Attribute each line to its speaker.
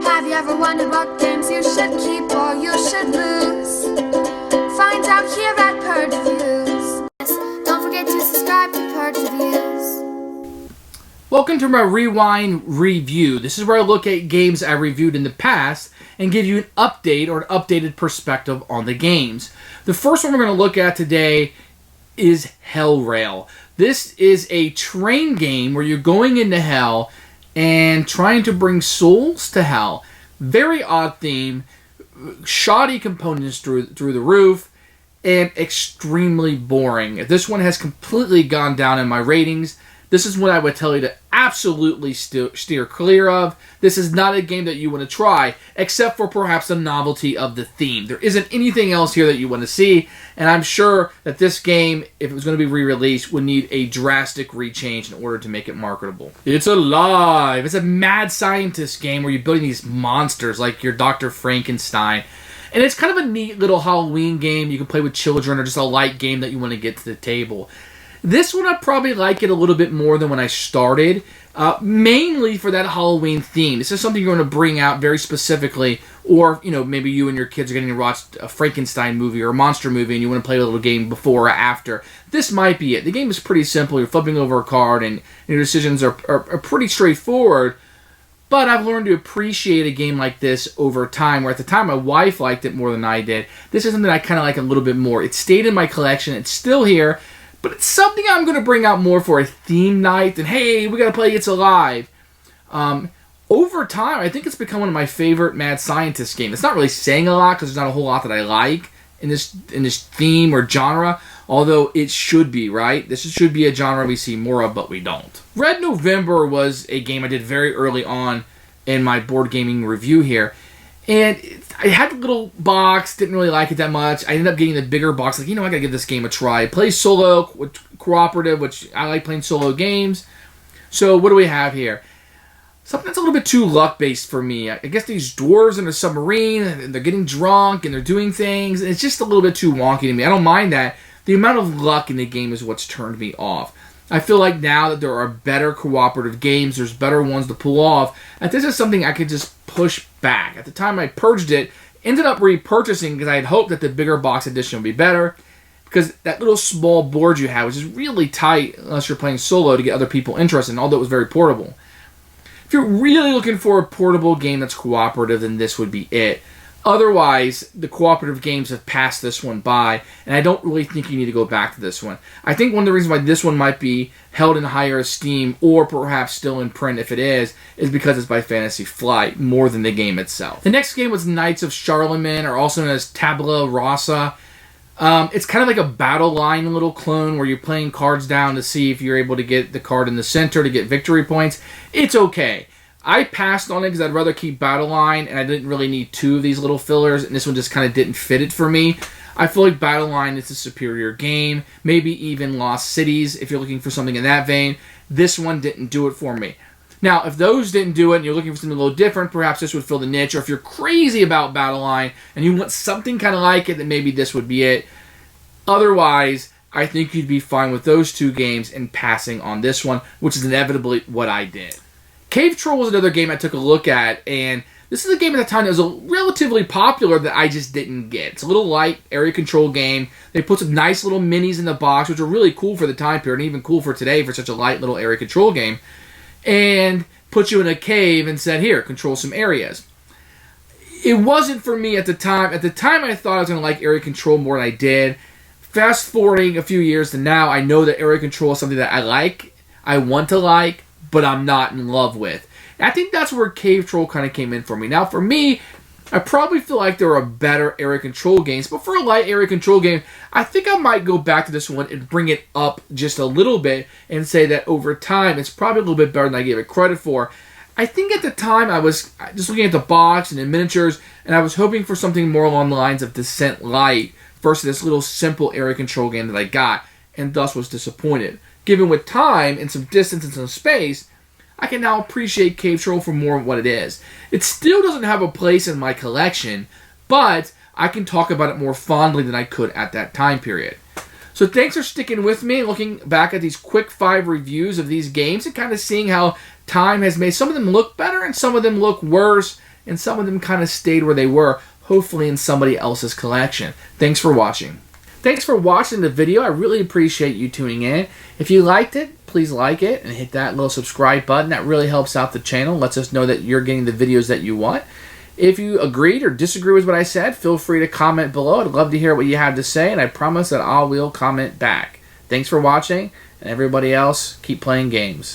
Speaker 1: Have you ever wondered what games you should keep or you should lose? Find out here at Purge Reviews. Don't forget to subscribe to Purge Reviews.
Speaker 2: Welcome to my Rewind Review. This is where I look at games I reviewed in the past and give you an update or an updated perspective on the games. The first one we're going to look at today is Hell Rail. This is a train game where you're going into hell and trying to bring souls to hell. Very odd theme, shoddy components through the roof, and extremely boring. This one has completely gone down in my ratings. This is what I would tell you to absolutely steer clear of. This is not a game that you want to try, except for perhaps the novelty of the theme. There isn't anything else here that you want to see, and I'm sure that this game, if it was going to be re-released, would need a drastic rechange in order to make it marketable. It's alive! It's a mad scientist game where you're building these monsters like your Dr. Frankenstein. And it's kind of a neat little Halloween game you can play with children, or just a light game that you want to get to the table. This one I probably like it a little bit more than when I started, mainly for that Halloween theme. This is something you're going to bring out very specifically, or maybe you and your kids are getting to watch a Frankenstein movie or a monster movie and you want to play a little game before or after. This might be it. The game is pretty simple. You're flipping over a card and your decisions are pretty straightforward, but I've learned to appreciate a game like this over time, where at the time my wife liked it more than I did. This is something I kind of like a little bit more. It stayed in my collection. It's still here. But it's something I'm going to bring out more for a theme night than, hey, we got to play It's Alive. Over time, I think it's become one of my favorite Mad Scientist games. It's not really saying a lot because there's not a whole lot that I like in this theme or genre, although it should be, right? This should be a genre we see more of, but we don't. Red November was a game I did very early on in my board gaming review here. And I had the little box, didn't really like it that much. I ended up getting the bigger box, like, I gotta give this game a try. I play solo, cooperative, which I like playing solo games. So what do we have here? Something that's a little bit too luck-based for me. I guess these dwarves in a submarine, and they're getting drunk, and they're doing things, and it's just a little bit too wonky to me. I don't mind that. The amount of luck in the game is what's turned me off. I feel like now that there are better cooperative games, there's better ones to pull off, and this is something I could just push back. At the time I purged it, ended up repurchasing because I had hoped that the bigger box edition would be better, because that little small board you have, which is really tight unless you're playing solo to get other people interested, although it was very portable. If you're really looking for a portable game that's cooperative, then this would be it. Otherwise, the cooperative games have passed this one by, and I don't really think you need to go back to this one. I think one of the reasons why this one might be held in higher esteem, or perhaps still in print if it is because it's by Fantasy Flight, more than the game itself. The next game was Knights of Charlemagne, or also known as Tabula Rasa. It's kind of like a battle line little clone where you're playing cards down to see if you're able to get the card in the center to get victory points. It's okay. I passed on it because I'd rather keep Battle Line, and I didn't really need two of these little fillers, and this one just kind of didn't fit it for me. I feel like Battle Line is a superior game, maybe even Lost Cities if you're looking for something in that vein. This one didn't do it for me. Now, if those didn't do it and you're looking for something a little different, perhaps this would fill the niche, or if you're crazy about Battle Line and you want something kind of like it, then maybe this would be it. Otherwise, I think you'd be fine with those two games and passing on this one, which is inevitably what I did. Cave Troll was another game I took a look at, and this is a game at the time that was relatively popular that I just didn't get. It's a little light area control game. They put some nice little minis in the box, which are really cool for the time period, and even cool for today for such a light little area control game, and put you in a cave and said, here, control some areas. It wasn't for me at the time. At the time, I thought I was going to like area control more than I did. Fast forwarding a few years to now, I know that area control is something that I like, I want to like, but I'm not in love with. And I think that's where Cave Troll kind of came in for me. Now, for me, I probably feel like there are better area control games, but for a light area control game, I think I might go back to this one and bring it up just a little bit and say that over time, it's probably a little bit better than I gave it credit for. I think at the time, I was just looking at the box and the miniatures, and I was hoping for something more along the lines of Descent Light versus this little simple area control game that I got, and thus was disappointed. Given with time and some distance and some space, I can now appreciate Cave Troll for more of what it is. It still doesn't have a place in my collection, but I can talk about it more fondly than I could at that time period. So thanks for sticking with me and looking back at these quick 5 reviews of these games and kind of seeing how time has made some of them look better and some of them look worse. and some of them kind of stayed where they were, hopefully in somebody else's collection. Thanks for watching. Thanks for watching the video. I really appreciate you tuning in. If you liked it, please like it and hit that little subscribe button. That really helps out the channel, lets us know that you're getting the videos that you want. If you agreed or disagree with what I said, feel free to comment below. I'd love to hear what you have to say, and I promise that I will comment back. Thanks for watching, and everybody else, keep playing games.